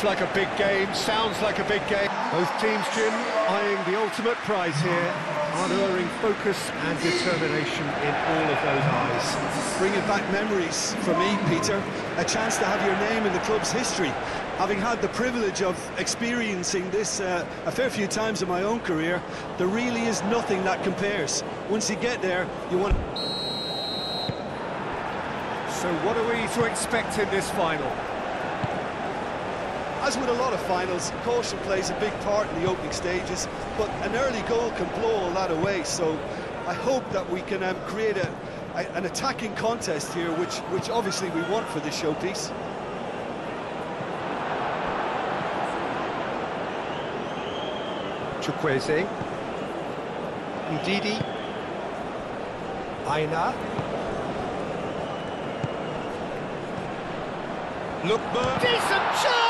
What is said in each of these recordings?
Looks like a big game, sounds like a big game. Both teams, Jim, eyeing the ultimate prize here. Unerring focus and determination in all of those eyes. Bringing back memories for me, Peter. A chance to have your name in the club's history. Having had the privilege of experiencing this a fair few times in my own career, there really is nothing that compares. Once you get there, you want... So what are we to expect in this final? As with a lot of finals, caution plays a big part in the opening stages, but an early goal can blow all that away, so I hope that we can create an attacking contest here, which obviously we want for this showpiece. Chukwueze, Ndidi, Aina, Lookman, decent chance!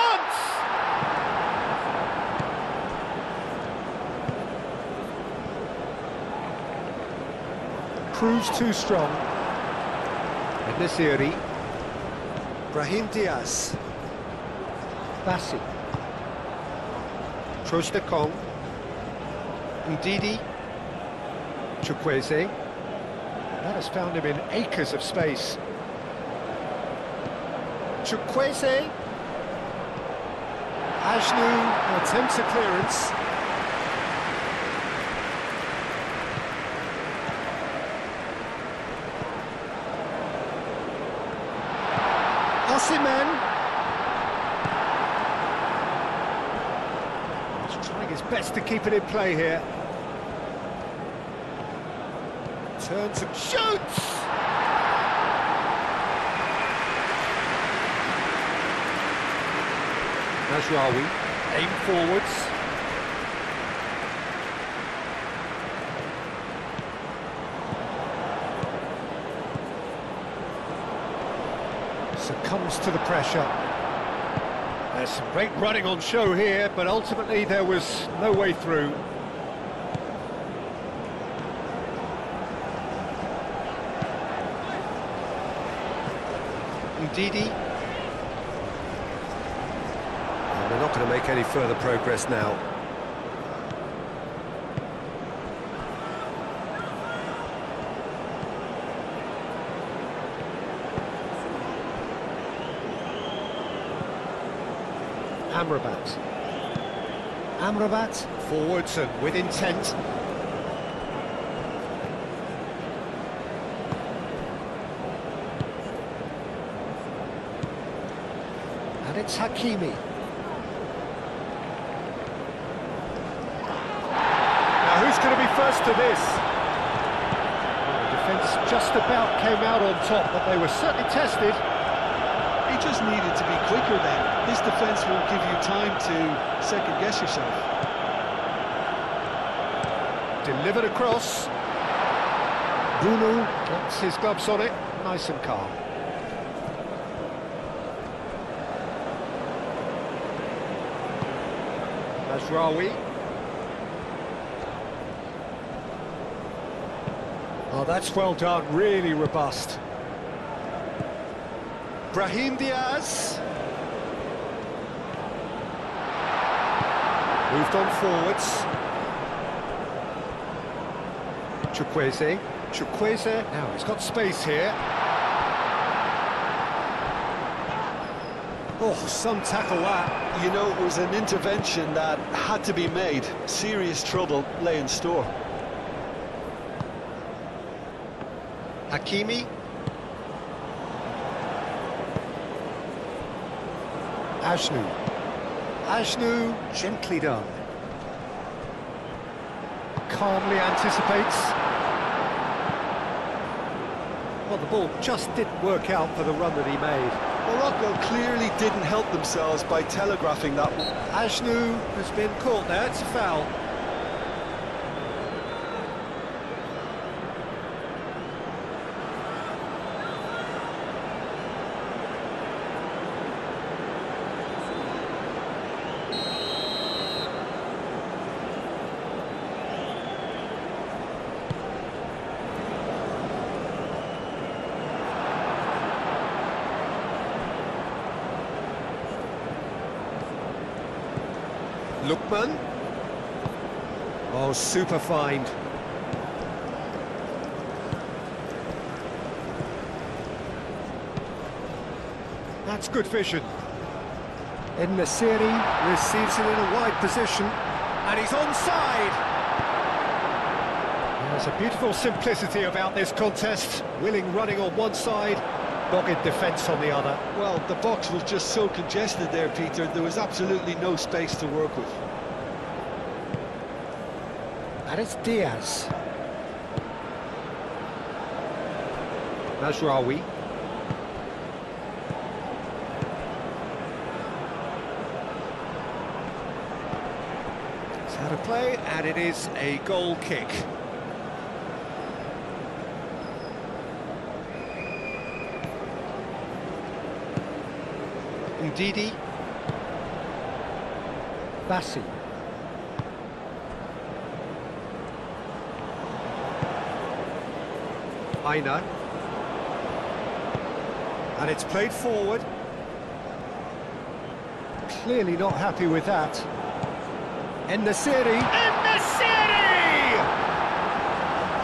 Proves too strong. Nesiri, Brahim Diaz, Bassi, Trostekong, Ndidi, Chukwueze. That has found him in acres of space. Chukwueze. Ajnu attempts a clearance. Osimhen. He's trying his best to keep it in play here. Turns and shoots! Mazraoui, aim forwards. Succumbs to the pressure. There's some great running on show here, but ultimately there was no way through. Ndidi. And they're not going to make any further progress now. Amrabat forwards and with intent. And it's Hakimi. Now who's going to be first to this? Well, the defence just about came out on top, but they were certainly tested. He just needed to be quicker then. This defence won't give you time to second-guess yourself. Delivered across. Bruno gets his gloves on it, nice and calm. Mazraoui. Oh, that's well done, really robust. Brahim Diaz. Moved on forwards. Chukwueze. Now he's got space here. Oh, some tackle that. You know, it was an intervention that had to be made. Serious trouble lay in store. Hakimi. Ajnu, gently done. Calmly anticipates. Well, the ball just didn't work out for the run that he made. Morocco clearly didn't help themselves by telegraphing that one. Ajnu has been caught there, it's a foul. Lookman. Oh, super find. That's good vision. En-Nesyri receives it in a wide position, and he's onside. There's a beautiful simplicity about this contest. Willing running on one side, dogged defence on the other. Well, the box was just so congested there, Peter. There was absolutely no space to work with. And it's Diaz. Mazraoui. It's out of play, and it is a goal kick. Ndidi. Bassi. Aina. And it's played forward. Clearly not happy with that. En-Nesyri. En-Nesyri!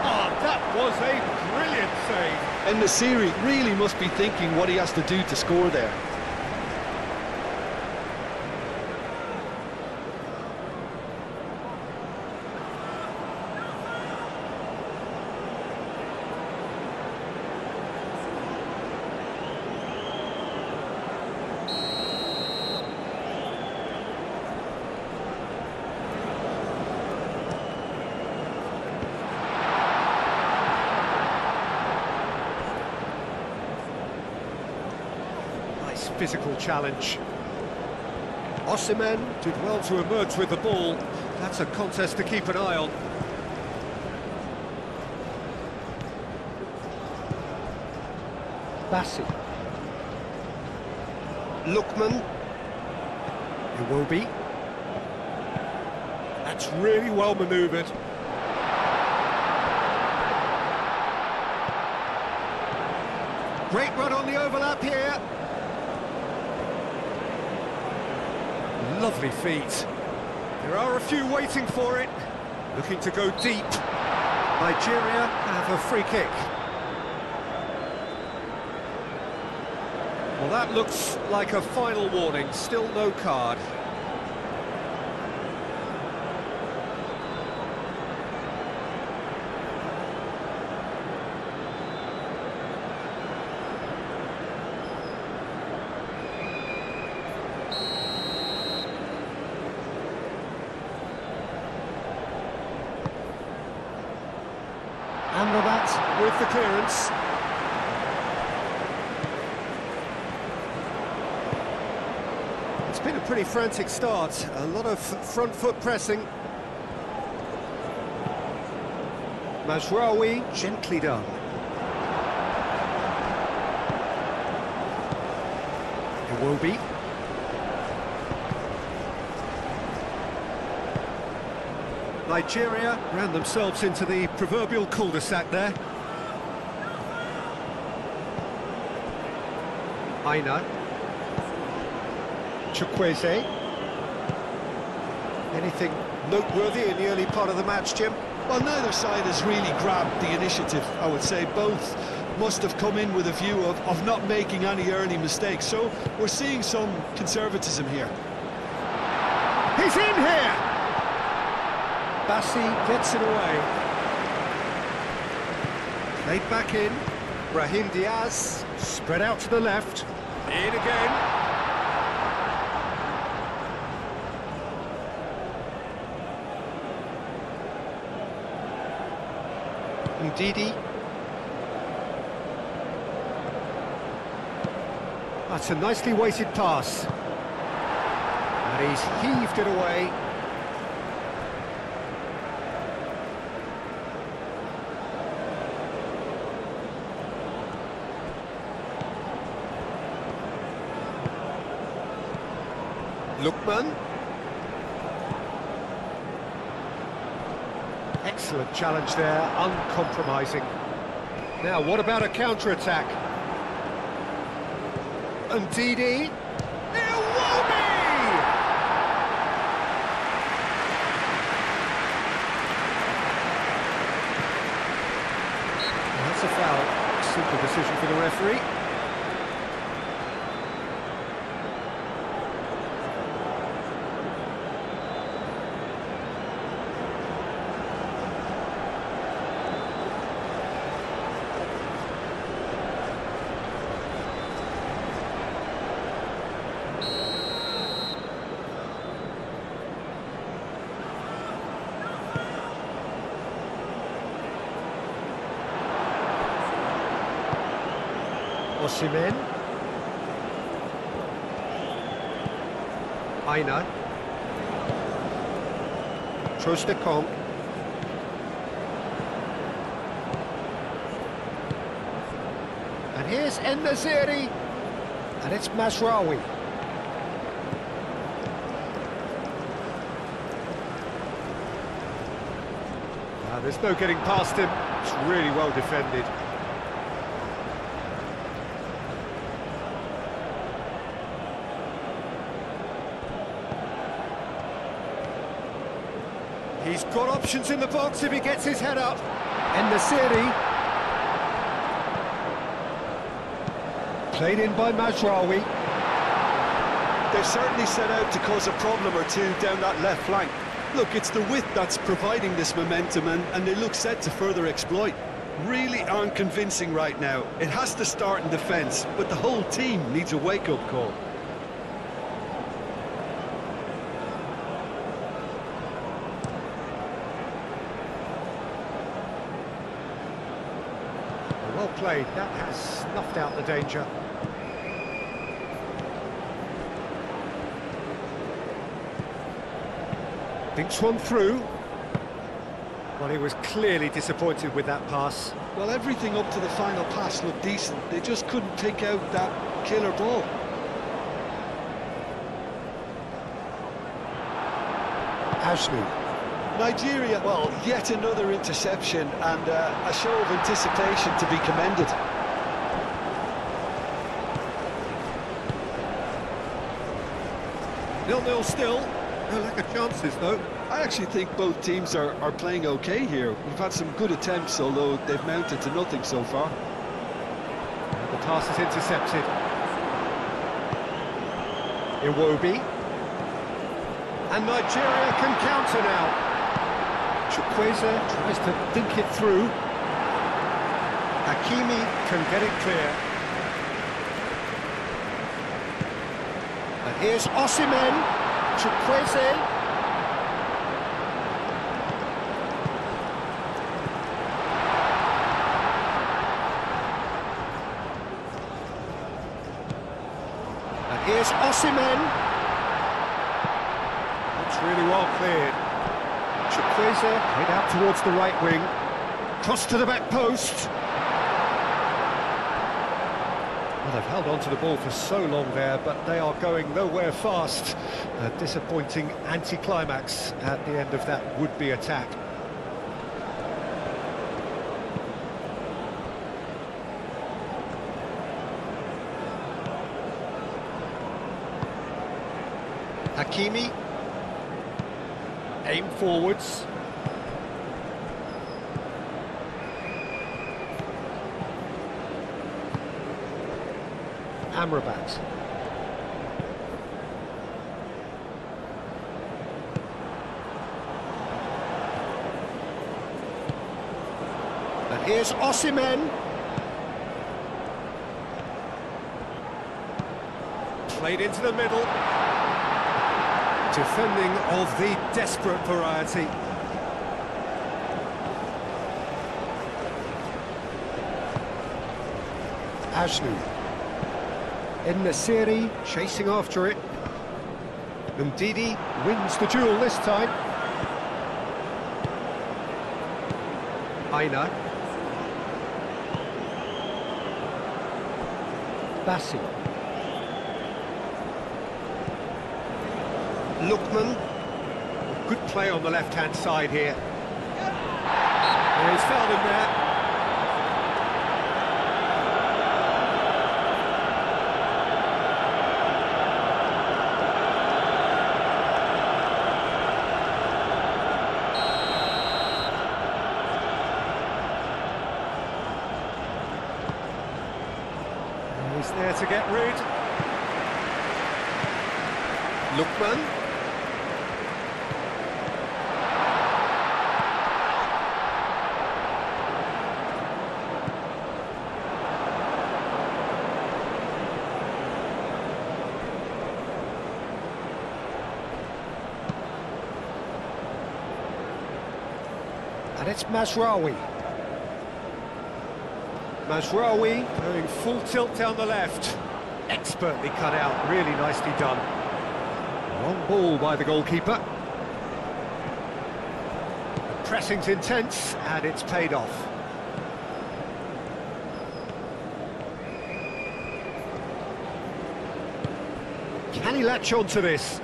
Oh, that was a brilliant save. En-Nesyri really must be thinking what he has to do to score there. Physical challenge. Osimhen did well to emerge with the ball. That's a contest to keep an eye on. Bassi. Lookman. Iwobi. That's really well manoeuvred. Great run on the overlap here. Lovely feet. There are a few waiting for it, looking to go deep. Nigeria have a free kick. Well, that looks like a final warning, still no card. Amrabat with the clearance. It's been a pretty frantic start, a lot of front foot pressing. Mazraoui, gently done. Iwobi. Nigeria ran themselves into the proverbial cul-de-sac there. Aina. Chukwueze. Anything noteworthy in the early part of the match, Jim? Well, neither side has really grabbed the initiative, I would say. Both must have come in with a view of not making any early mistakes. So we're seeing some conservatism here. He's in here! Bassi gets it away. Played back in. Brahim Diaz, spread out to the left. In again. Ndidi. That's a nicely weighted pass. And he's heaved it away. Lookman. Excellent challenge there, uncompromising. Now, what about a counter-attack? Ndidi. Iwobi! Logical decision for the referee. Osimhen. Aina. Trostekong. And here's En-Nesyri. And it's Mazraoui. There's no getting past him. It's really well defended. He's got options in the box if he gets his head up. En-Nesyri. Played in by Mazraoui. They've certainly set out to cause a problem or two down that left flank. Look, it's the width that's providing this momentum, and they look set to further exploit. Really aren't convincing right now. It has to start in defence, but the whole team needs a wake-up call. Well played, that has snuffed out the danger. Thinks one through. Well, he was clearly disappointed with that pass. Well, everything up to the final pass looked decent. They just couldn't pick out that killer ball. Ashley. Nigeria, well, yet another interception and a show of anticipation to be commended. 0-0 still. No lack of chances, though. I actually think both teams are playing okay here. We've had some good attempts, although they've mounted to nothing so far. And the pass is intercepted. Iwobi. And Nigeria can counter now. Chukwueze tries to think it through. Hakimi can get it clear. And here's Osimhen. Chukwueze. And here's Osimhen. That's really well cleared. Chukwueze played out towards the right wing. Cross to the back post. Well, they've held on to the ball for so long there, but they are going nowhere fast. A disappointing anti-climax at the end of that would-be attack. Hakimi. Aim forwards. Amrabat. And here's Osimhen. Played into the middle. Defending of the desperate variety. Ashley. En-Nesyri chasing after it. Ndidi wins the duel this time. Aina. Bassi. Lookman. Good play on the left-hand side here. He's found him there. there to get rid. Lookman. And it's Mazraoui. Mazraoui going full tilt down the left. Expertly cut out, really nicely done. Long ball by the goalkeeper. The pressing's intense, and it's paid off. Can he latch on to this?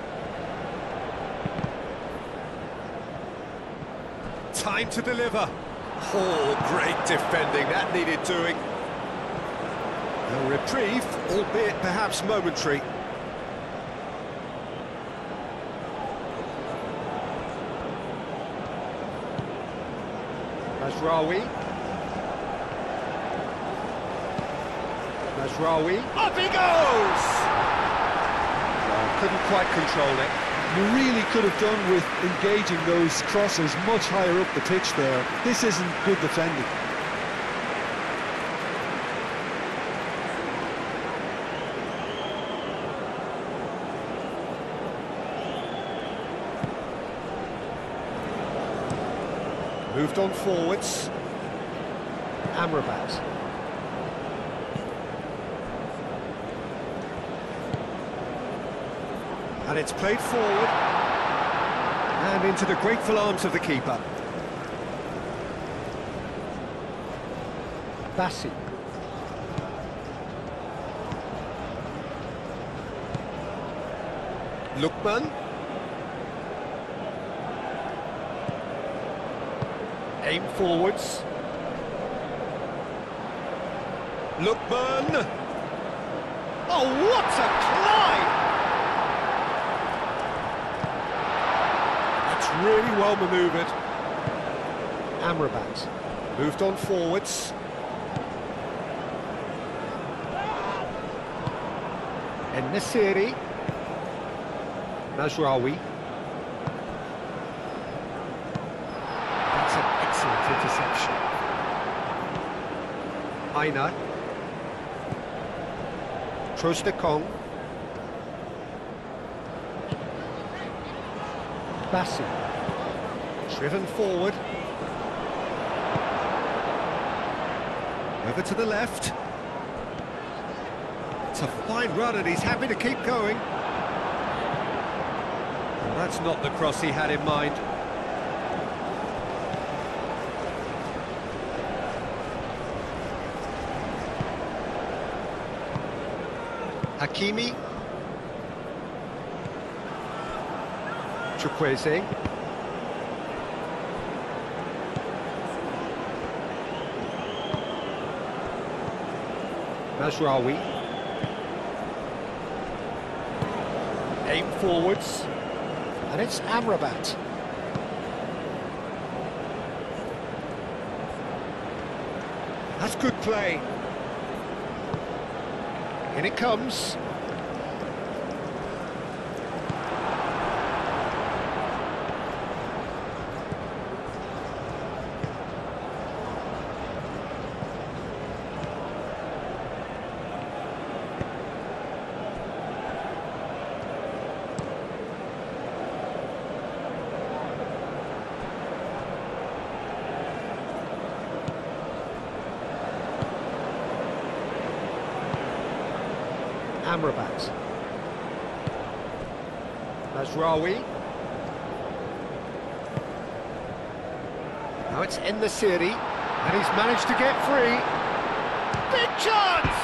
Time to deliver. Oh, great defending, that needed doing. A reprieve, albeit perhaps momentary. Mazraoui. Mazraoui. Up he goes! Well, couldn't quite control it. You really could have done with engaging those crosses much higher up the pitch there. This isn't good defending. Moved on forwards. Amrabat. And it's played forward. And into the grateful arms of the keeper. Bassi. Lookman. Aim forwards. Lookman. Oh, what a climb! That's really well manoeuvred. Amrabat. Moved on forwards. En-Nesyri. Mazraoui. That's an excellent interception. Aina. Trostekong. Bassi. Driven forward. Over to the left. It's a fine run and he's happy to keep going. Well, that's not the cross he had in mind. Hakimi. Chukwueze. Mazraoui. Aim forwards. And it's Amrabat. That's good play. In it comes. Amrabat. Mazraoui. Now it's En-Nesyri, and he's managed to get free. Big chance!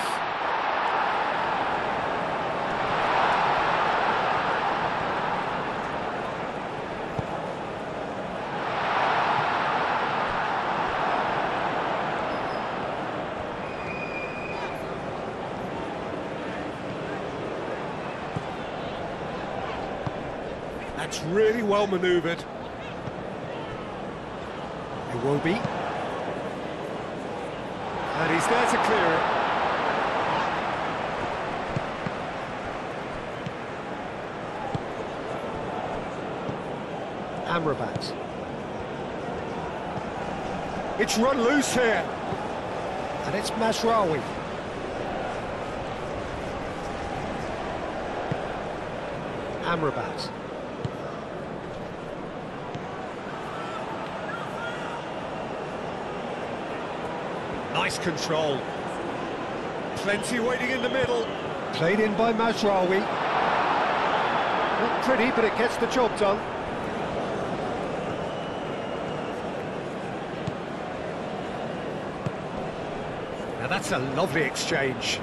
That's really well manoeuvred. Iwobi. And he's there to clear it. Amrabat. It's run loose here. And it's Mazraoui. Amrabat. Nice control. Plenty waiting in the middle. Played in by Mazraoui. Not pretty, but it gets the job done. Now that's a lovely exchange.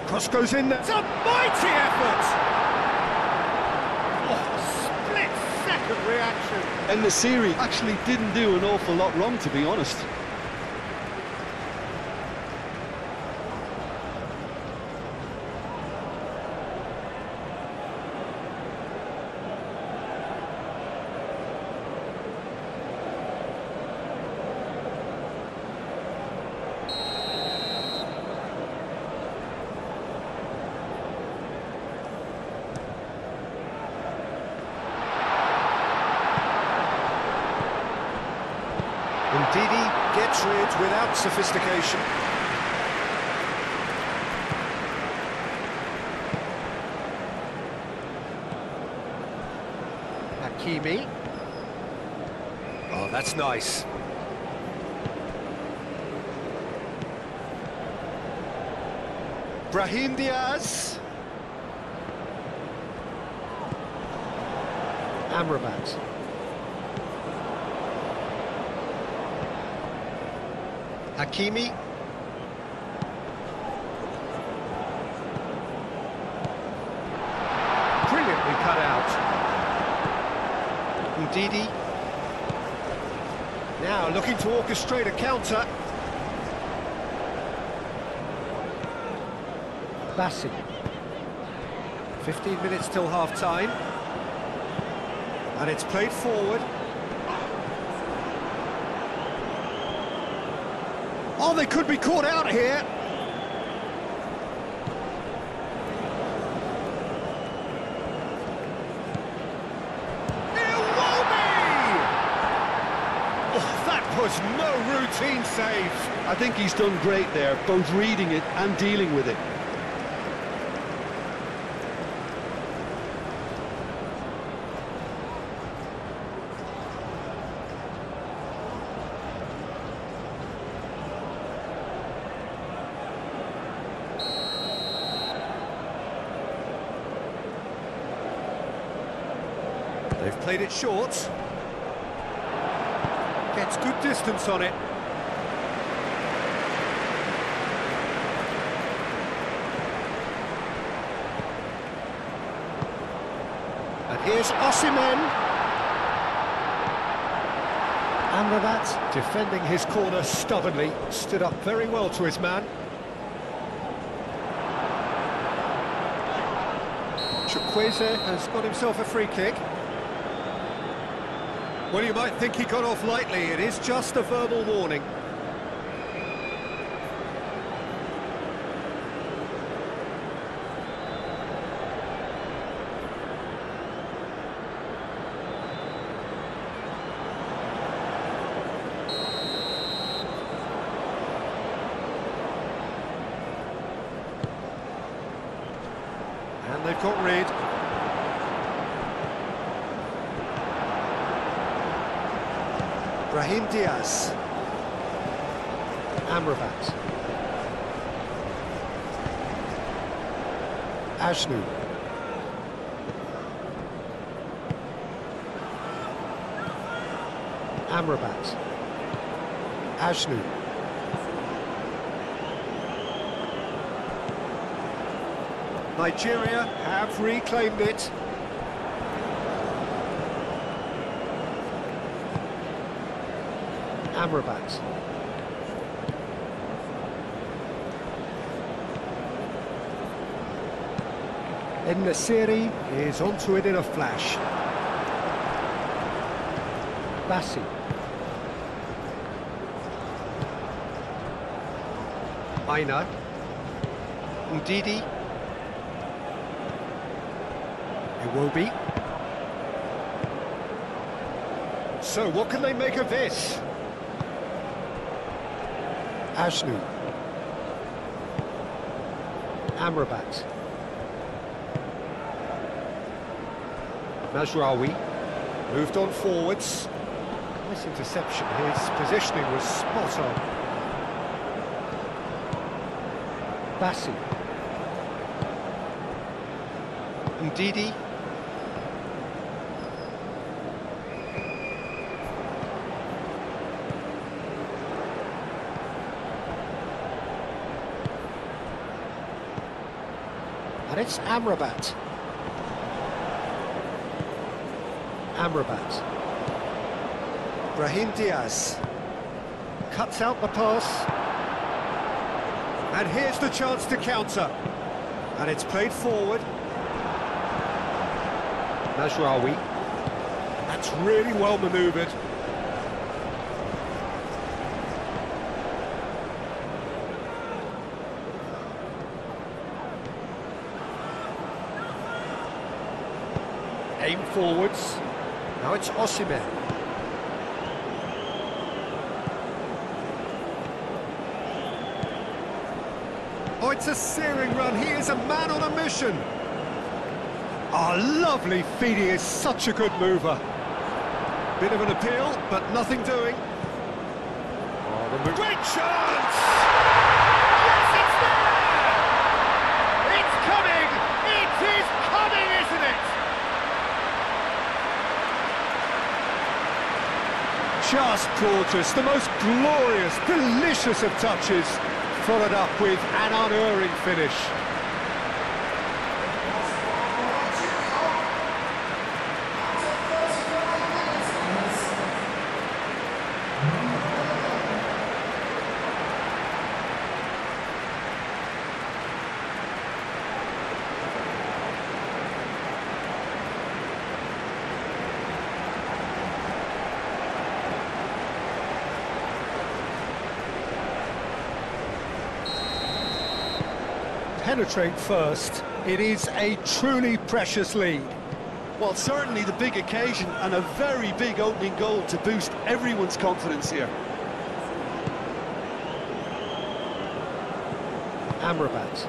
Cross goes in there. It's a mighty effort! Oh, split-second reaction. And the series actually didn't do an awful lot wrong, to be honest. Ndidi gets rid without sophistication. Hakimi. Oh, that's nice. Brahim Diaz. Amrabat. Hakimi. Brilliantly cut out. Ndidi. Now looking to orchestrate a counter. Bassi. 15 minutes till half-time. And it's played forward. Oh, they could be caught out here. That was no routine save. I think he's done great there, both reading it and dealing with it. They've played it short. Gets good distance on it. And here's Osimhen. Amrabat defending his corner stubbornly. Stood up very well to his man. Chukwueze has got himself a free kick. Well, you might think he got off lightly. It is just a verbal warning. And they've got rid. Brahim Diaz. Amrabat. Ashnu. Amrabat. Ashnu. Nigeria have reclaimed it. Amrabat. En-Nesyri is onto it in a flash. Bassi. Aina. Ndidi. Iwobi. So, what can they make of this? Ashnu. Amrabat. Mazraoui. Moved on forwards. Nice interception. His positioning was spot on. Bassi. Ndidi. And it's Amrabat. Amrabat. Brahim Diaz. Cuts out the pass. And here's the chance to counter. And it's played forward. Mazraoui. That's really well manoeuvred. Aim forwards. Now it's Osimhen. Oh, it's a searing run. He is a man on a mission. Oh, lovely feed. He is such a good mover. Bit of an appeal, but nothing doing. Oh, the move. Great chance! Yes, it's there! It's coming! It is coming, isn't it? Just gorgeous. The most glorious, delicious of touches. Followed up with an unerring finish. Penetrate first. It is a truly precious lead. Well, certainly the big occasion and a very big opening goal to boost everyone's confidence here. Amrabat.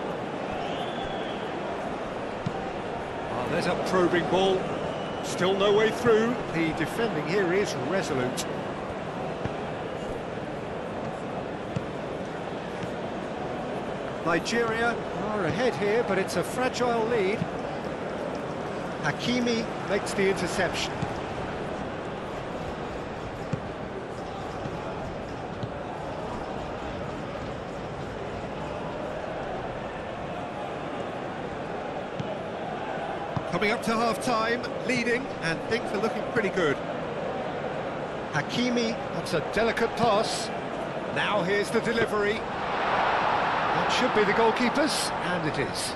Oh, there's a probing ball. Still no way through. The defending here is resolute. Nigeria are ahead here, but it's a fragile lead. Hakimi makes the interception. Coming up to half-time, leading, and things are looking pretty good. Hakimi, that's a delicate pass. Now here's the delivery. That should be the goalkeeper's, and it is.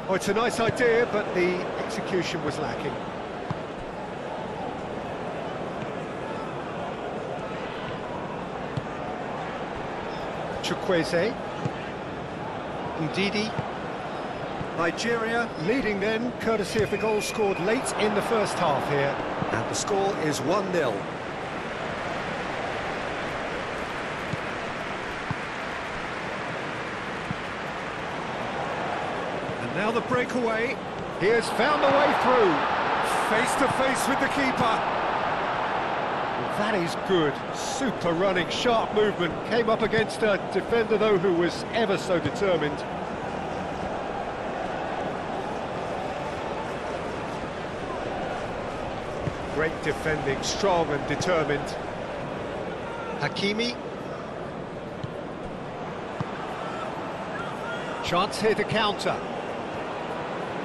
Oh, it's a nice idea, but the execution was lacking. Chukwueze. Ndidi. Nigeria leading then, courtesy of the goal scored late in the first half here. And the score is 1-0. Now the breakaway. He has found a way through. Face to face with the keeper. Well, that is good. Super running, sharp movement. Came up against a defender, though, who was ever so determined. Great defending, strong and determined. Hakimi. Chance here to counter.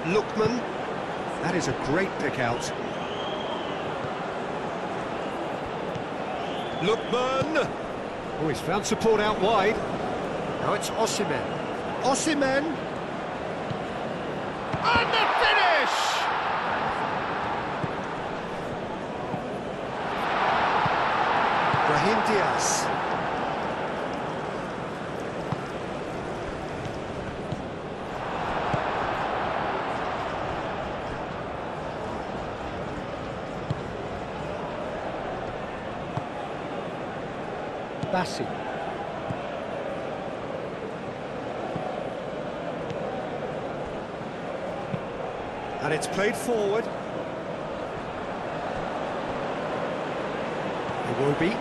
Lookman, that is a great pick out. Lookman! Oh, he's found support out wide. Now it's Osimhen. Osimhen! And the finish! Brahim Diaz. Bassi. And it's played forward. Iwobi.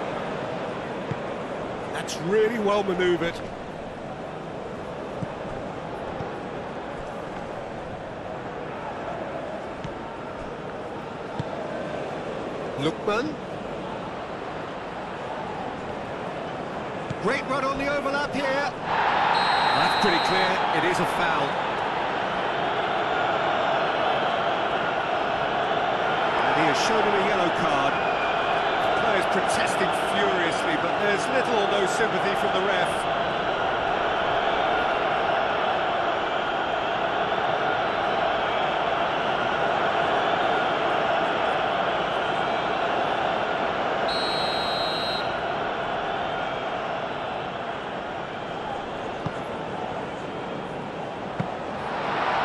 That's really well manoeuvred. Lookman. Great run on the overlap here. That's pretty clear, it is a foul. And he has shown him a yellow card. The players protesting furiously, but there's little or no sympathy from the ref.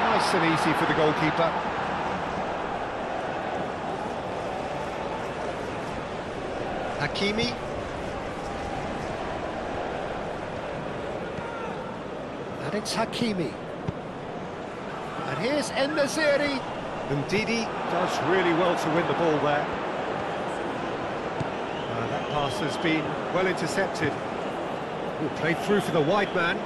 Nice and easy for the goalkeeper. Hakimi. And it's Hakimi. And here's En-Nesyri. Ndidi does really well to win the ball there. That pass has been well intercepted. Ooh, played through for the wide man.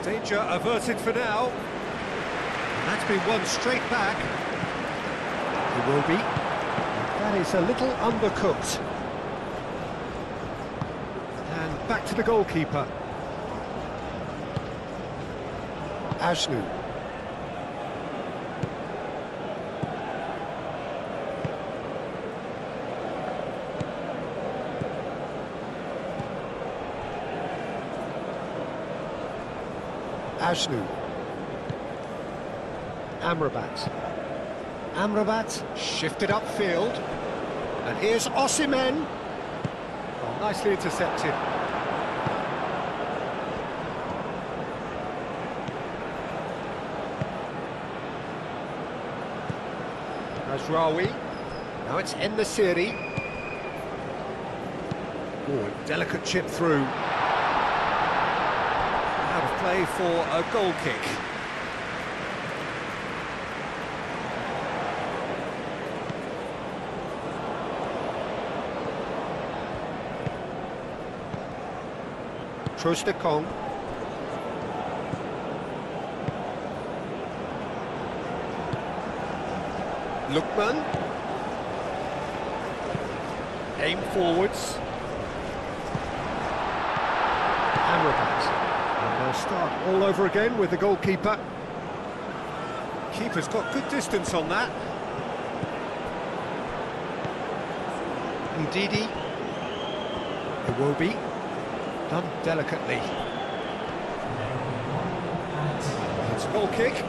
Danger averted for now. And that's been won straight back. It will be. That is a little undercooked. And back to the goalkeeper. Ashnu. Ashnu. Amrabat. Amrabat shifted upfield. And here's Osimhen. Oh, nicely intercepted. Razraoui. Now it's En-Nesyri. Oh, delicate chip through. Out of play for a goal kick. Troost-Ekong. Lookman. Aim forwards. Amrabat. And they'll start all over again with the goalkeeper. Keeper's got good distance on that. Ndidi. Iwobi. Done delicately. It's a goal kick.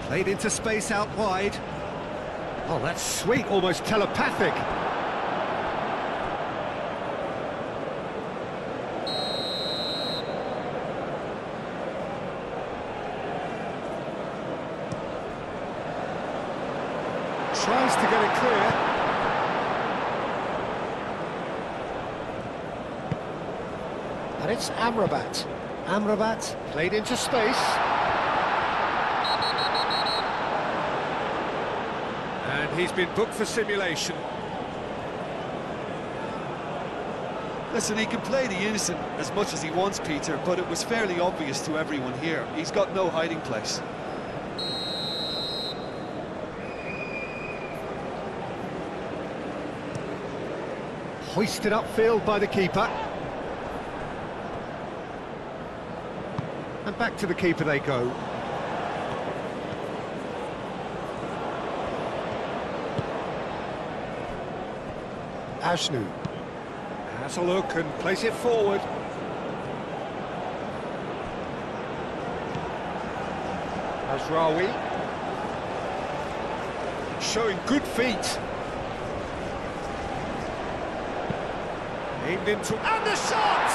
Played into space out wide. Oh, that's sweet, almost telepathic. Tries to get it clear. And it's Amrabat. Amrabat played into space. And he's been booked for simulation. Listen, he can play the innocent as much as he wants, Peter, but it was fairly obvious to everyone here. He's got no hiding place. Hoisted upfield by the keeper. And back to the keeper they go. Ashnu. Has a look and plays it forward. Azraoui. Showing good feet. Aimed into... And the shot!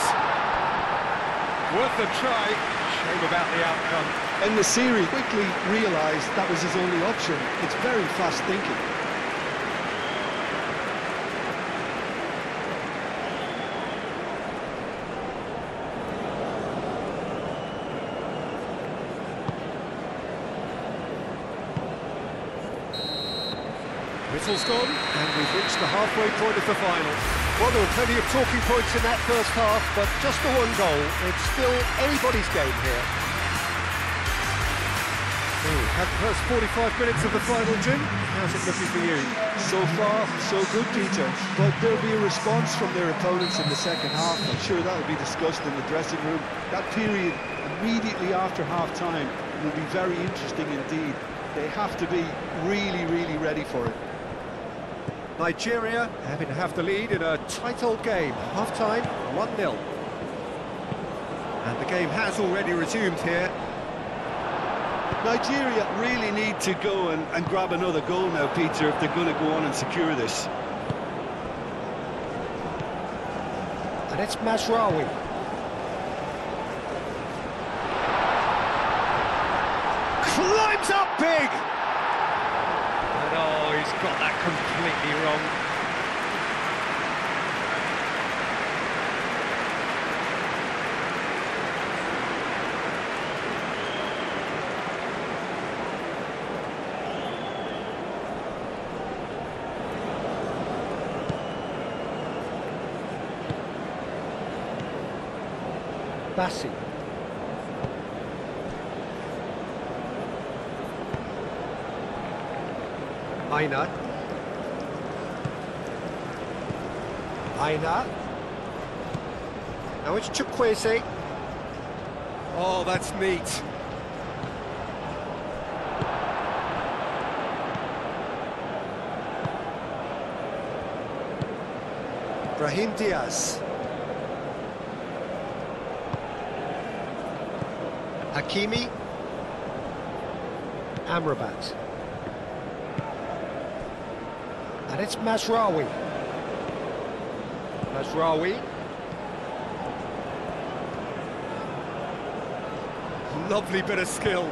Worth a try. Shame about the outcome. And the series quickly realised that was his only option. It's very fast thinking. Whistle's gone, and we've reached the halfway point of the final. Well, there were plenty of talking points in that first half, but just the one goal. It's still anybody's game here. So, had the first 45 minutes of the final, Jim. How's it looking for you? So far, so good, Peter. But there'll be a response from their opponents in the second half. I'm sure that'll be discussed in the dressing room. That period immediately after half-time will be very interesting indeed. They have to be really, really ready for it. Nigeria having to have the lead in a tight old game. Half-time, 1-0. And the game has already resumed here. Nigeria really need to go and grab another goal now, Peter, if they're going to go on and secure this. And it's Mazraoui. Climbs up big! And oh, he's got that completely wrong. Bassi. Aina. Now it's Chukwueze. Oh, that's neat. Brahim Diaz. Hakimi. Amrabat. And it's Mazraoui. Lovely bit of skill.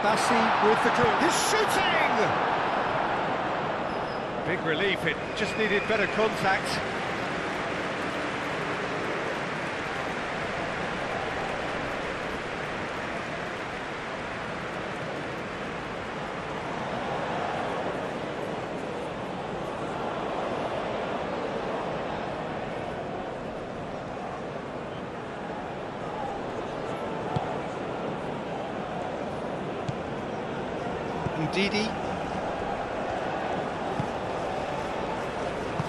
Bassi with the goal. He's shooting! Big relief, it just needed better contact. Ndidi.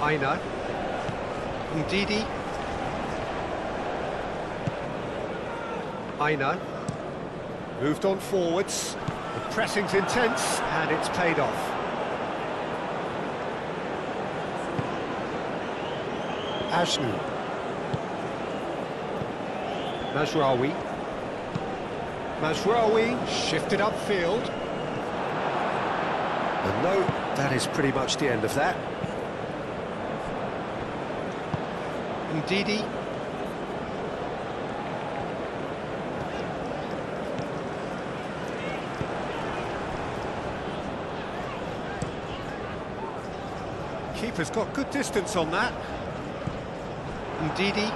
Aina. Ndidi. Aina. Moved on forwards. The pressing's intense, and it's paid off. Ashnu. Mazraoui shifted upfield. And no, that is pretty much the end of that. Ndidi. Keeper's got good distance on that. Ndidi.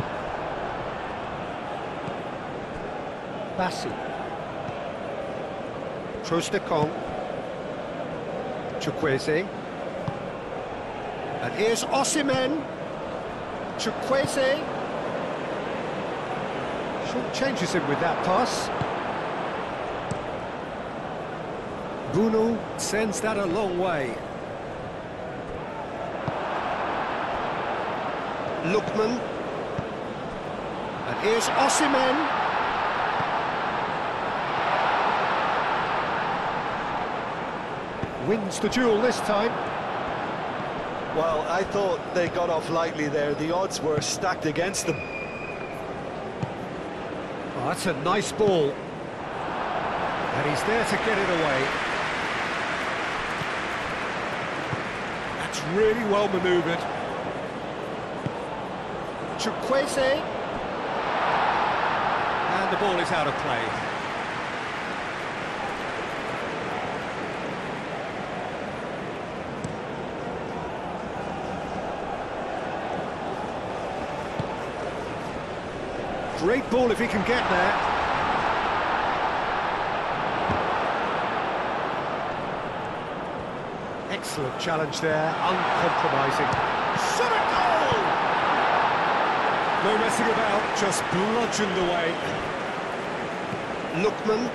Bassi. Trostekong. Chukwueze. And here's Osimhen. Chukwueze. Short changes him with that pass. Bunu sends that a long way. Lookman. And here's Osimhen. Wins the duel this time. Well, I thought they got off lightly there. The odds were stacked against them. Oh, that's a nice ball. And he's there to get it away. That's really well manoeuvred. Chukwueze. And the ball is out of play. Great ball if he can get there. Excellent challenge there, uncompromising. Shot a goal! No messing about, just bludgeoned away. Lookman.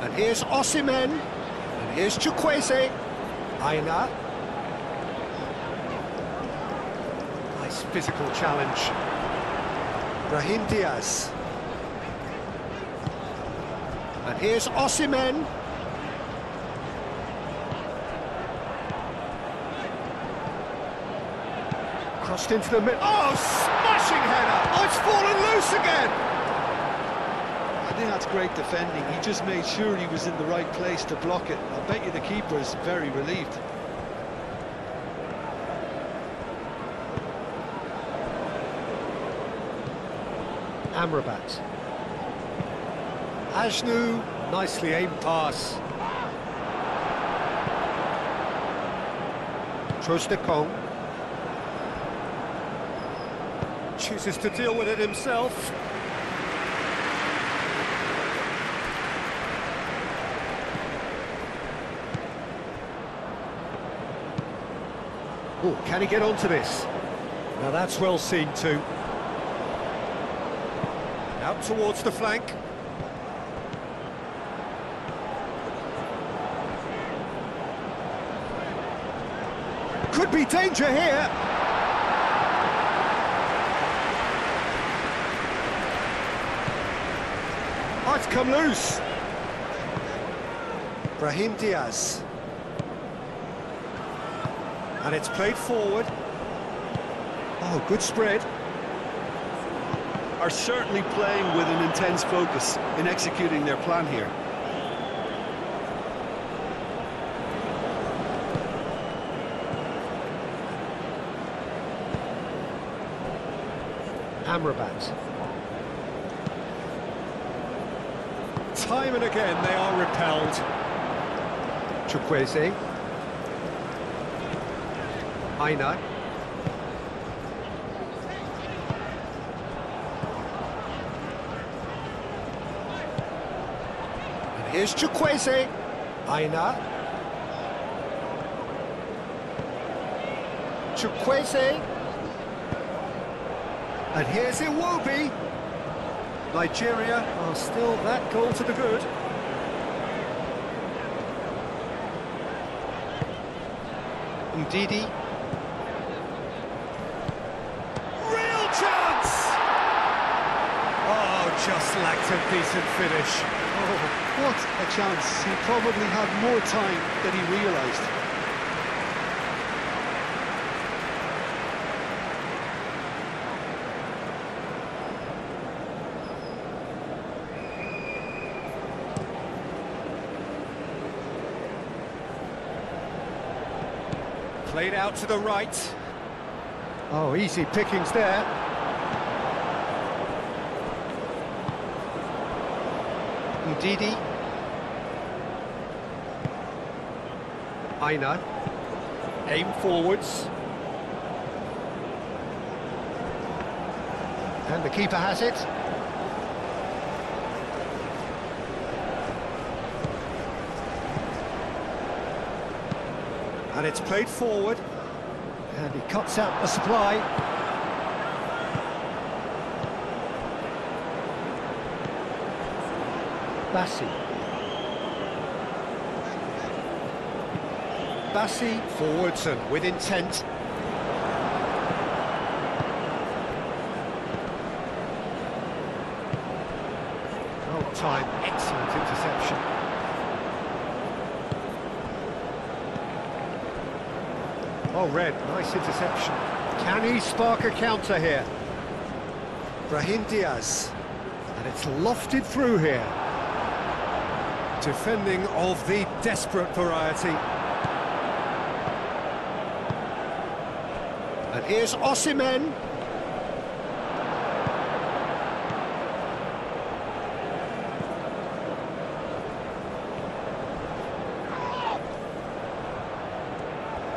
And here's Osimhen, and here's Chukwueze. Aina. Nice physical challenge. Brahim Diaz. And here's Osimhen. Crossed into the middle. Oh, smashing header! Oh, it's fallen loose again! I think that's great defending. He just made sure he was in the right place to block it. I bet you the keeper is very relieved. Amrabat. Ajnu, nicely aimed pass. Trostekong. Chooses to deal with it himself. Oh, can he get onto this? Now that's well seen too. Out towards the flank. Could be danger here. Oh, it's come loose. Brahim Diaz. And it's played forward. Oh, good spread. Are certainly playing with an intense focus in executing their plan here. Amrabat. Time and again they are repelled. Chukwueze. Aina. And here's Chukwueze. Aina. Chukwueze. And here's Iwobi. Nigeria are still that goal to the good. Ndidi. Real chance! Oh, just lacked a decent finish. Oh, what a chance. He probably had more time than he realised. Played out to the right. Oh, easy pickings there. Ndidi. Aina. Aim forwards. And the keeper has it. And it's played forward, and he cuts out the supply. Bassi. Bassi forwards and with intent. time. Excellent interception. Oh, Red, nice interception. Can he spark a counter here? Brahim Diaz. And it's lofted through here. Defending of the desperate variety. And here's Osimhen.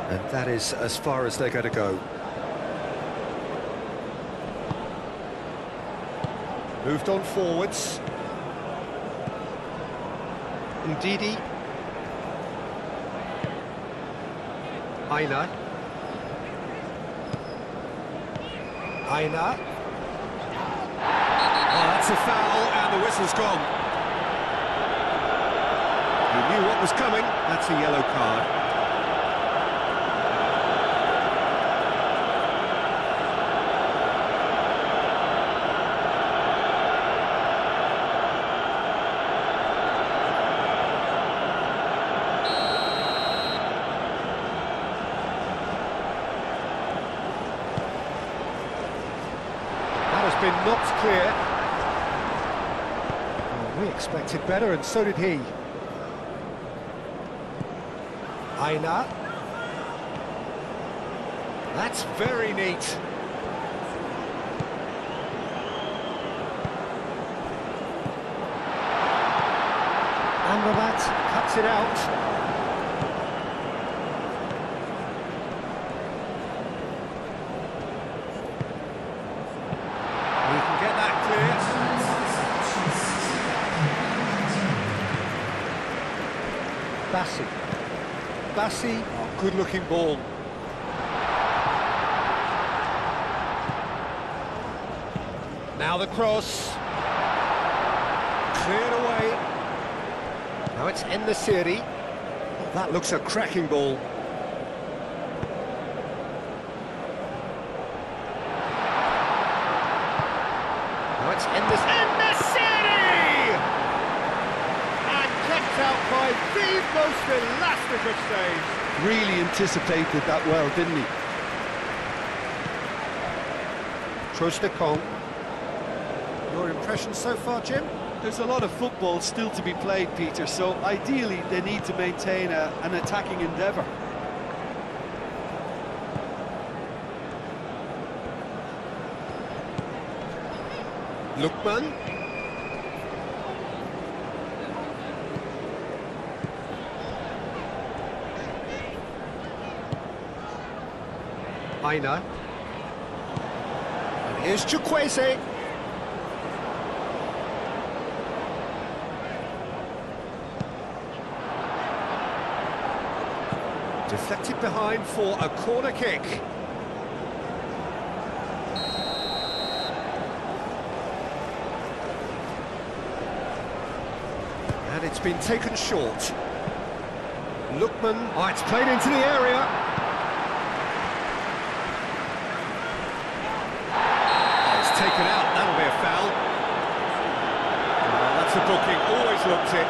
And that is as far as they're going to go. Moved on forwards. Ndidi. Aina. Aina. Oh, that's a foul, and the whistle's gone. He knew what was coming. That's a yellow card. Been knocked clear. Oh, we expected better, and so did he. Aina. That's very neat. Amrabat cuts it out. Bassi, oh, good-looking ball. Now the cross. Cleared away. Now it's En-Nesyri. Oh, that looks a cracking ball. Now it's En-Nesyri! Out by the most elastic of saves. Really anticipated that well, didn't he? Trostekong. Your impressions so far, Jim? There's a lot of football still to be played, Peter, so ideally they need to maintain an attacking endeavour. Lookman. Aina. And here's Chukwueze. Deflected behind for a corner kick. And it's been taken short. Lookman. Oh, it's played into the area. Taken out, that'll be a foul. Oh, that's a booking, always looked it.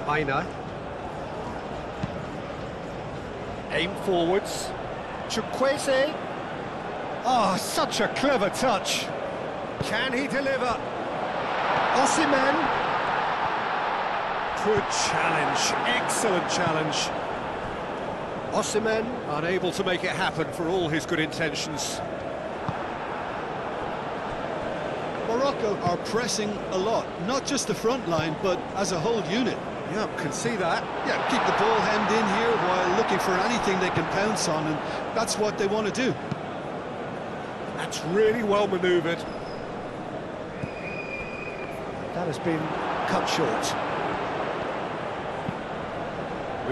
Aina. Aim forwards. Chukwueze. Oh, such a clever touch. Can he deliver? Osimhen. Good challenge. Excellent challenge. Osimhen unable to make it happen for all his good intentions. Morocco are pressing a lot, not just the front line, but as a whole unit. Yeah, can see that. Yeah, keep the ball hemmed in here while looking for anything they can pounce on, and that's what they want to do. That's really well manoeuvred. That has been cut short.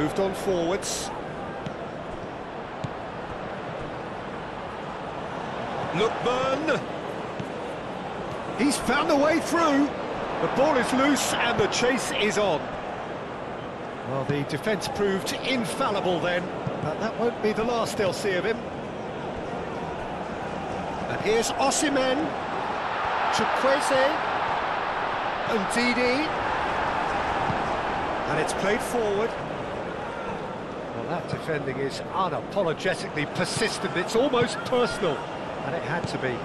Moved on forwards. Lookman! He's found a way through. The ball is loose and the chase is on. Well, the defence proved infallible then, but that won't be the last they'll see of him. And here's Osimhen, Chukwueze, and Didi. And it's played forward. Well, that defending is unapologetically persistent. It's almost personal, and it had to be.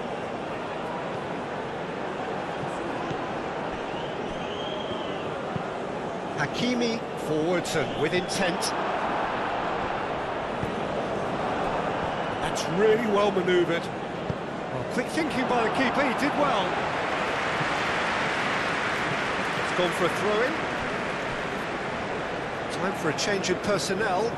Hakimi forwards and with intent. That's really well manoeuvred. Well, quick thinking by the keeper, he did well. It's gone for a throw-in. Time for a change of personnel.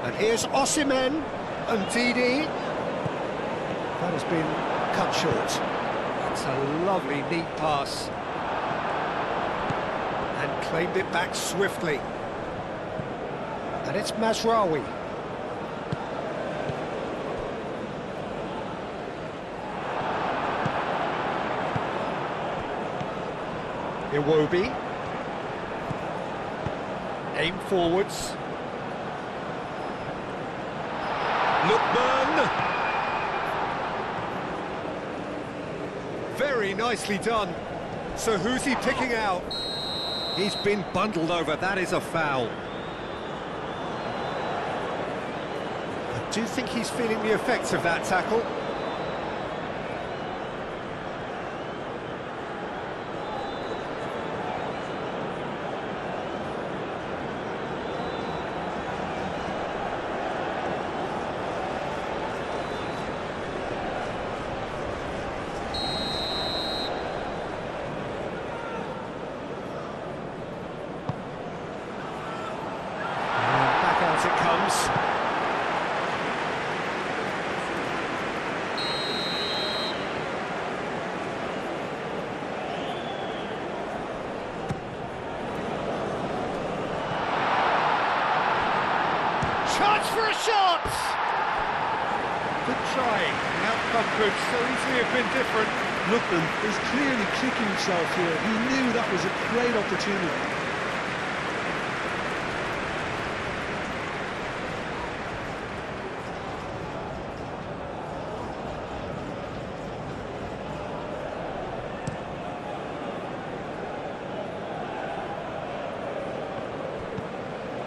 And here's Osimhen and Didi. That has been cut short. It's a lovely, neat pass. And claimed it back swiftly. And it's Mazraoui. Iwobi. Aim forwards. Lookman! Very nicely done. So who's he picking out? He's been bundled over, that is a foul. I do think he's feeling the effects of that tackle. As it comes. Chance for a shot! Good try. The outcome could so easily have been different. Lookman is clearly kicking himself here. He knew that was a great opportunity.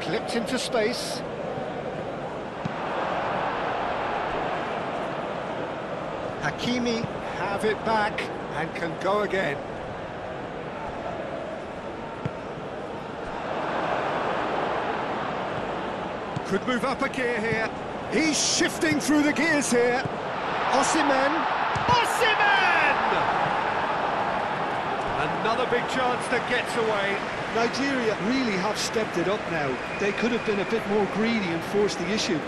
Clipped into space. Hakimi have it back and can go again. Could move up a gear here. He's shifting through the gears here. Osimhen. Osimhen! Another big chance that gets away. Nigeria really have stepped it up now. They could have been a bit more greedy and forced the issue.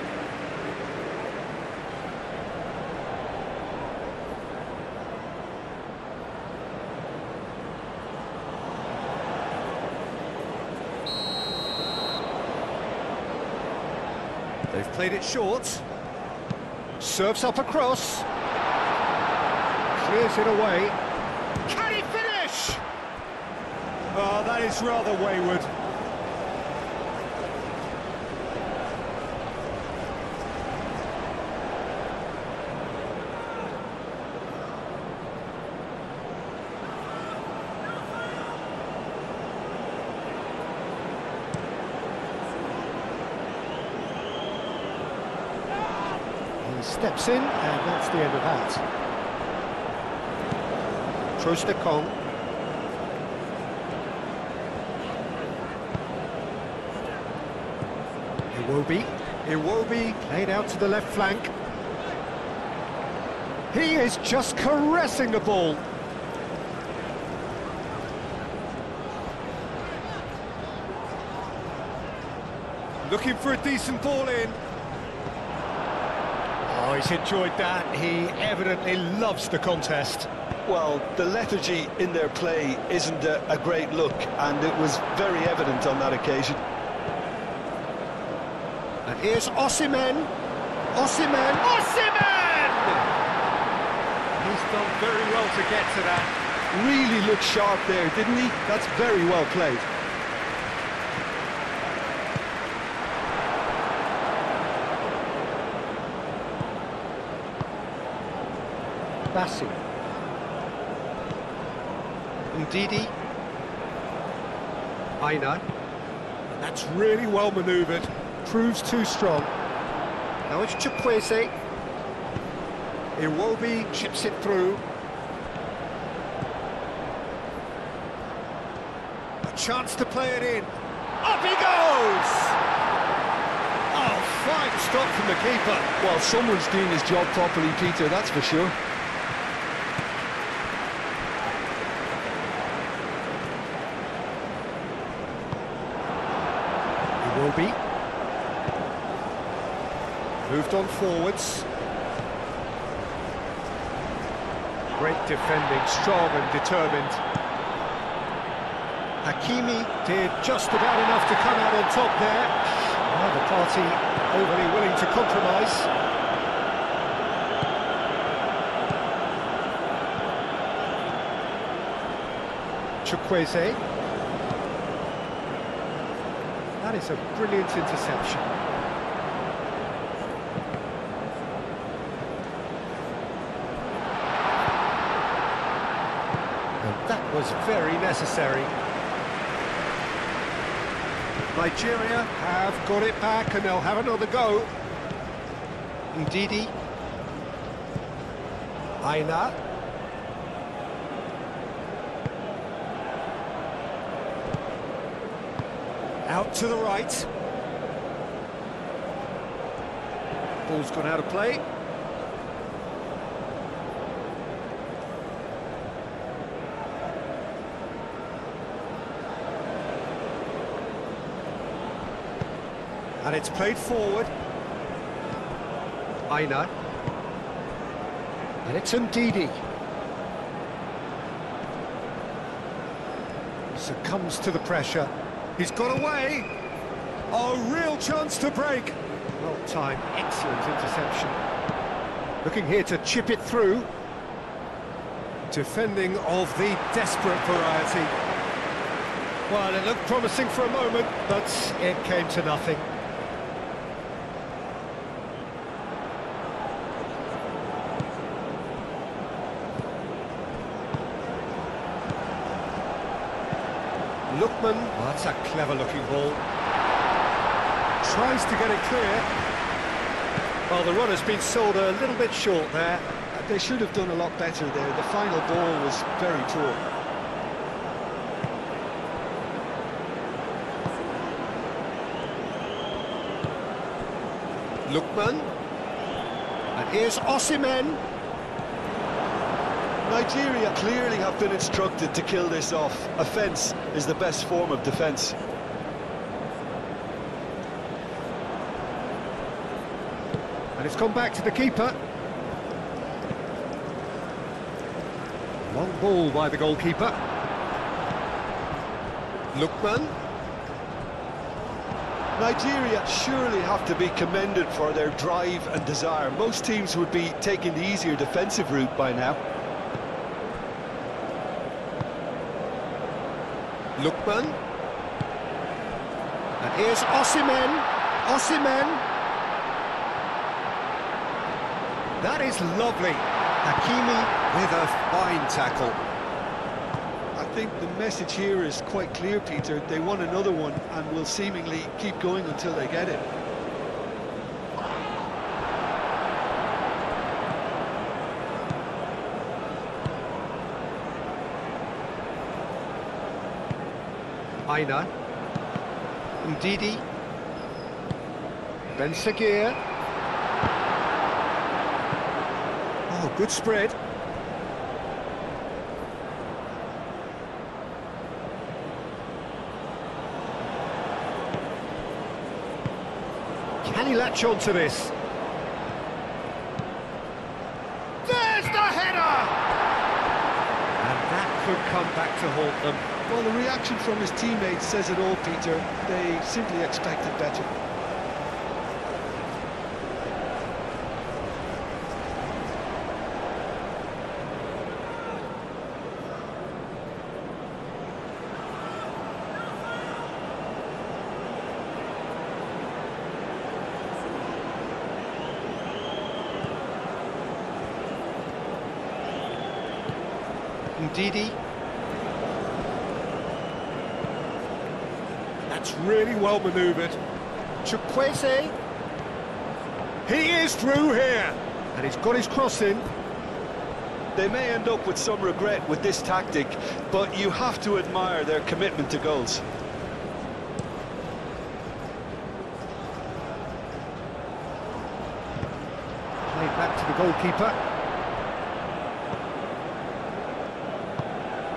They've played it short. Serves up across. Clears it away. Can he finish? Oh, that is rather wayward. He steps in, and that's the end of that. Trostekong. Iwobi played out to the left flank. He is just caressing the ball. Looking for a decent ball in. Oh, he's enjoyed that. He evidently loves the contest. Well, the lethargy in their play isn't a great look, and it was very evident on that occasion. And here's Osimhen. Osimhen! Osimhen! He's done very well to get to that. Really looked sharp there, didn't he? That's very well played. Bassi. Ndidi. Aina. That's really well manoeuvred. Proves too strong. Now it's Chukwueze. Iwobi chips it through. A chance to play it in. Up he goes! Oh, fine stop from the keeper. Well, someone's doing his job properly, Peter, that's for sure. Iwobi. Moved on forwards. Great defending, strong and determined. Hakimi did just about enough to come out on top there. Neither party overly willing to compromise. Chukwueze. That is a brilliant interception. That was very necessary. Nigeria have got it back and they'll have another go. Ndidi. Aina. Out to the right. Ball's gone out of play. And it's played forward. Aina. And it's Ndidi. Succumbs to the pressure. He's got away. Oh, real chance to break. Well timed, excellent interception. Looking here to chip it through. Defending of the desperate variety. Well, it looked promising for a moment, but it came to nothing. Lookman, oh, that's a clever-looking ball. Tries to get it clear. Well, the run has been sold a little bit short there. They should have done a lot better there. The final ball was very poor. Lookman. And here's Osimhen. Nigeria clearly have been instructed to kill this off. Offence is the best form of defence. And it's gone back to the keeper. Long ball by the goalkeeper. Lookman. Nigeria surely have to be commended for their drive and desire. Most teams would be taking the easier defensive route by now. Lookman. And here's Osimhen. Osimhen. That is lovely. Hakimi with a fine tackle. I think the message here is quite clear, Peter. They want another one and will seemingly keep going until they get it. Aina. Ndidi. Ben Sagir. Oh, Good spread. Can he latch on to this? There's the header! And that could come back to haunt them. Well, the reaction from his teammates says it all, Peter. They simply expected better. Ndidi. That's really well manoeuvred. Chukwueze. He is through here. And he's got his cross in. They may end up with some regret with this tactic, but you have to admire their commitment to goals. Played back to the goalkeeper.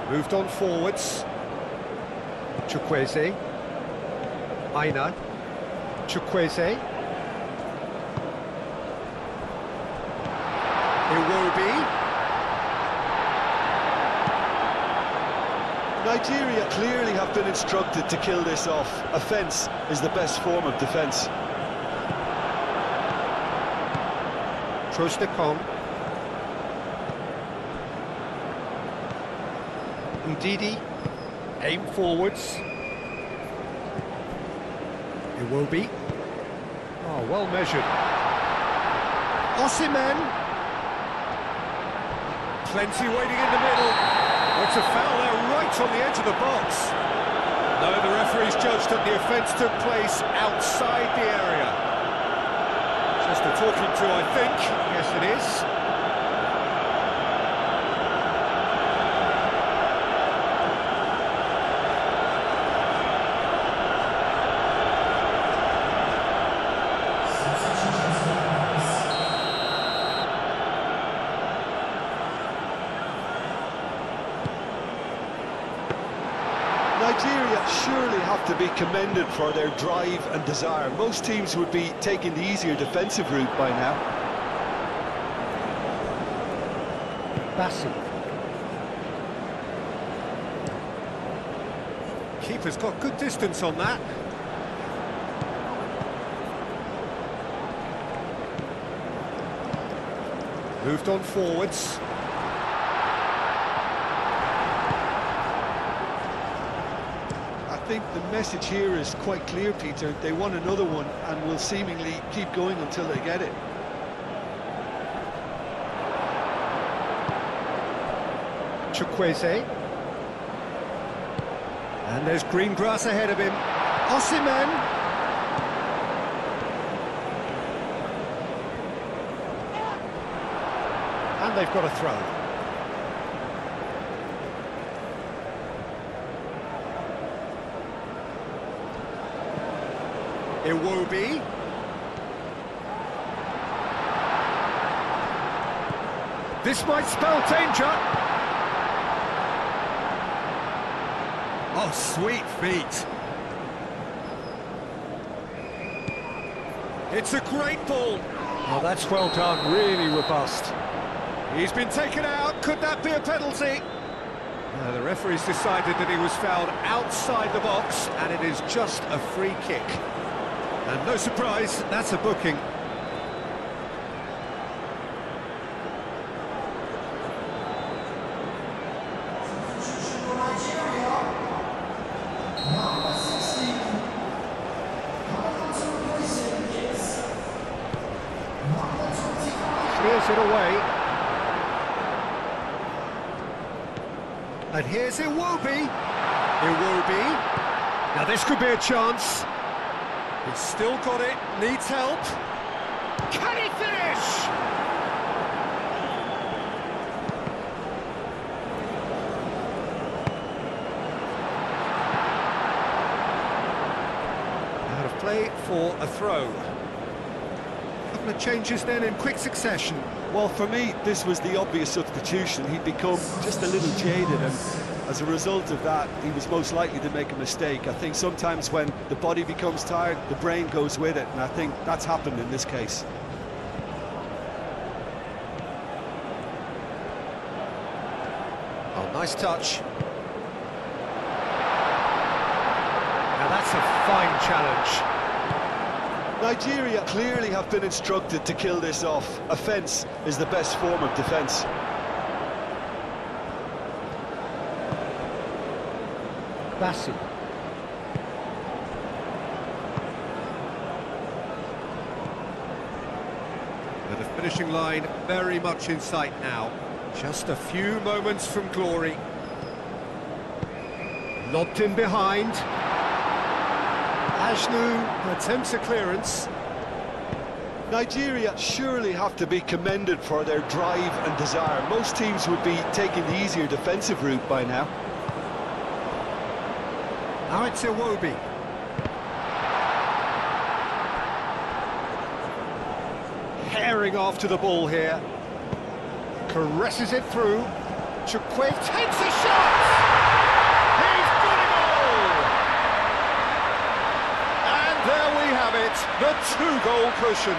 Moved on forwards. Chukwueze. Aina. Chukwueze. Iwobi. Nigeria clearly have been instructed to kill this off. Offence is the best form of defence. Trostekong. Ndidi, aim forwards. Iwobi. Oh, well measured. Osimhen. Plenty waiting in the middle. It's a foul there right on the edge of the box. No, the referee's judged that the offence took place outside the area. Just a talking to, I think. Yes, it is. Nigeria surely have to be commended for their drive and desire. Most teams would be taking the easier defensive route by now. Bassi. Keeper's got good distance on that. Moved on forwards. I think the message here is quite clear, Peter. They want another one and will seemingly keep going until they get it. Chukwueze. And there's green grass ahead of him. Osimhen. And they've got a throw. Iwobi. This might spell danger. Oh, sweet feet. It's a great ball. Oh, that's well done, really robust. He's been taken out. Could that be a penalty? No, the referee's decided that he was fouled outside the box, and it is just a free kick. And no surprise, that's a booking. Clears it away. And here's Iwobi. Iwobi. Now this could be a chance. He's still got it, needs help. Can he finish? Out of play for a throw. Couple of changes then in quick succession. Well, for me, this was the obvious substitution. He'd become just a little jaded, and as a result of that, he was most likely to make a mistake. I think sometimes when the body becomes tired, the brain goes with it, and I think that's happened in this case. Oh, nice touch. Now that's a fine challenge. Nigeria clearly have been instructed to kill this off. Offence is the best form of defence. Bassi. But the finishing line very much in sight now. Just a few moments from glory. Lobbed in behind. Ajnu attempts a clearance. Nigeria surely have to be commended for their drive and desire. Most teams would be taking the easier defensive route by now. Now it's Iwobi. Herring after the ball here. Caresses it through. Chukwe takes a shot! He's got it all! And there we have it, the two-goal cushion.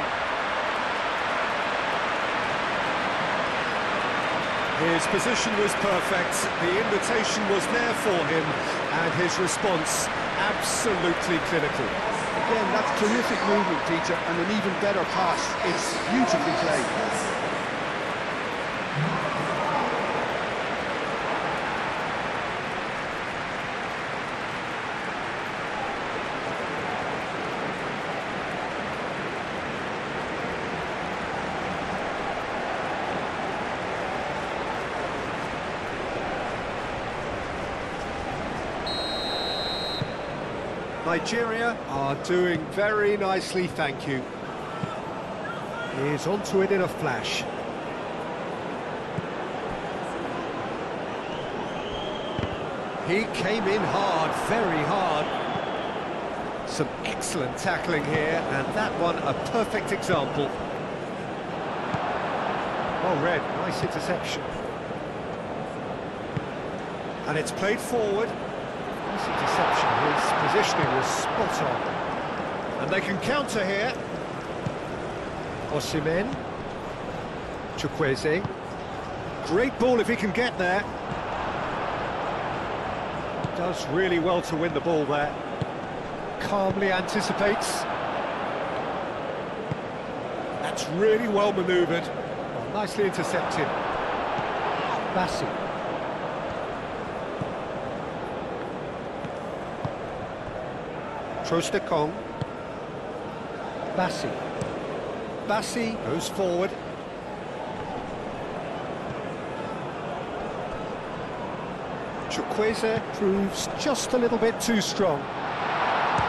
His position was perfect, the invitation was there for him, and his response absolutely clinical. Again, that's terrific movement, Peter, and an even better pass. It's beautifully played. Nigeria are doing very nicely, thank you. He's onto it in a flash. He came in hard, very hard. Some excellent tackling here, and that one a perfect example. Well read, nice interception. And it's played forward. Nice interception, his positioning was spot on. And they can counter here. Osimhen. Chukwueze. Great ball if he can get there. Does really well to win the ball there. Calmly anticipates. That's really well manoeuvred. Well, nicely intercepted. Bassi. Trostekong. Bassi. Bassi goes forward. Chukwueze proves just a little bit too strong.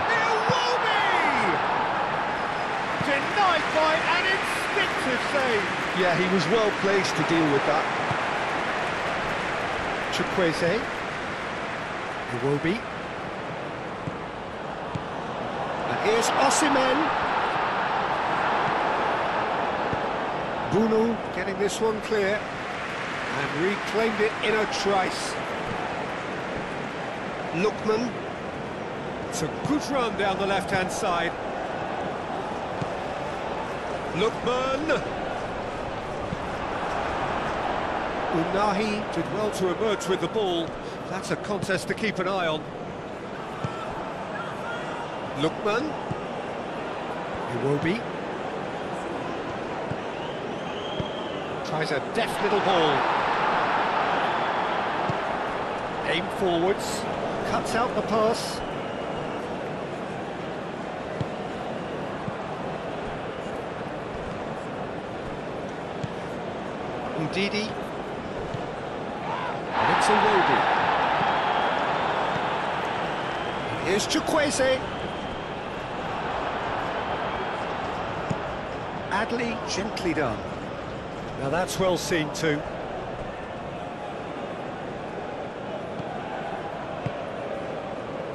Iwobi! Denied by an instinctive save. Yeah, he was well placed to deal with that. Chukwueze. Iwobi. Here's Osimhen. Bunu getting this one clear and reclaimed it in a trice. Lookman. It's a good run down the left-hand side. Lookman. Unahi did well to emerge with the ball. That's a contest to keep an eye on. Lookman. Iwobi. Tries a deft little ball. Aim forwards. Cuts out the pass. Ndidi. And it's Iwobi. Here's Chukwueze. Adley, gently done. Now that's well seen too.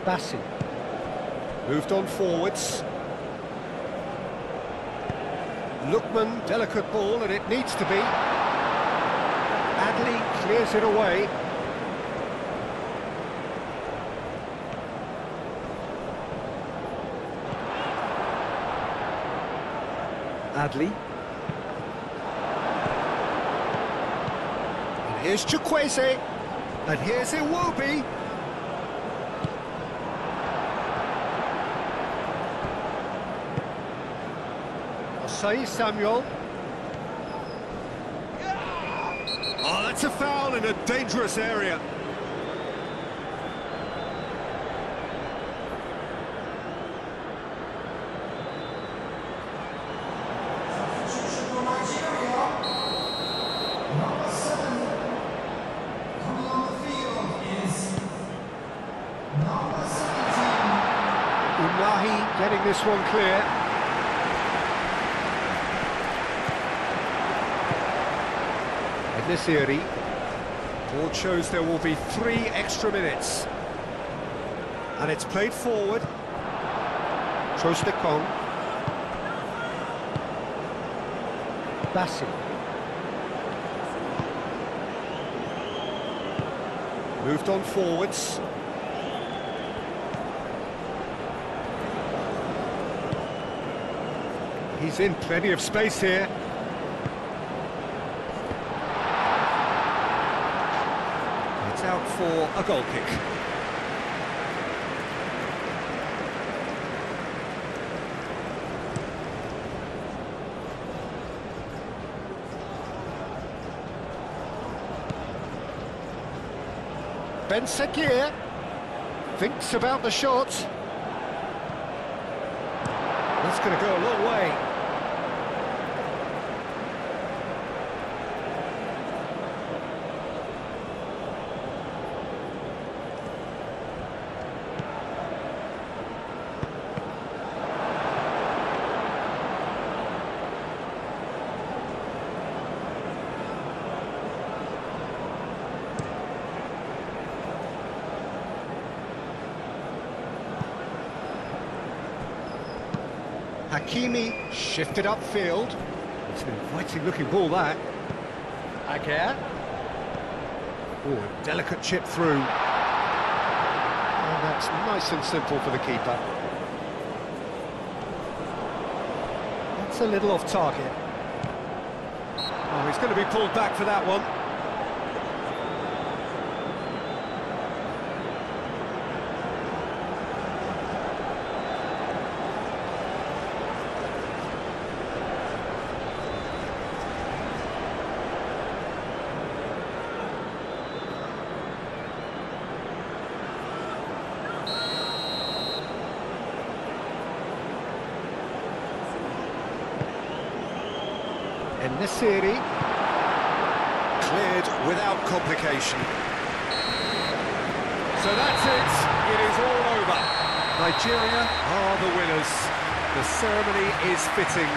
Bassi. Moved on forwards. Lookman, delicate ball, and it needs to be. Adley clears it away. Adley. And here's Chukwueze. And here's Iwobi. Osei Samuel. Oh, that's a foul in a dangerous area. Unahi getting this one clear. Nesiri. Board shows there will be 3 extra minutes. And it's played forward. Trostekong. Bassi. Moved on forwards. He's in plenty of space here. It's out for a goal kick. Ben Sekir thinks about the shot. That's going to go a long way. Hakimi shifted upfield. It's an inviting looking ball, that. Aguirre. Oh, a delicate chip through. And that's nice and simple for the keeper. That's a little off target. Oh, he's going to be pulled back for that one. Nesiri. Cleared without complication. So that's it. It is all over. Nigeria are the winners. The ceremony is fitting.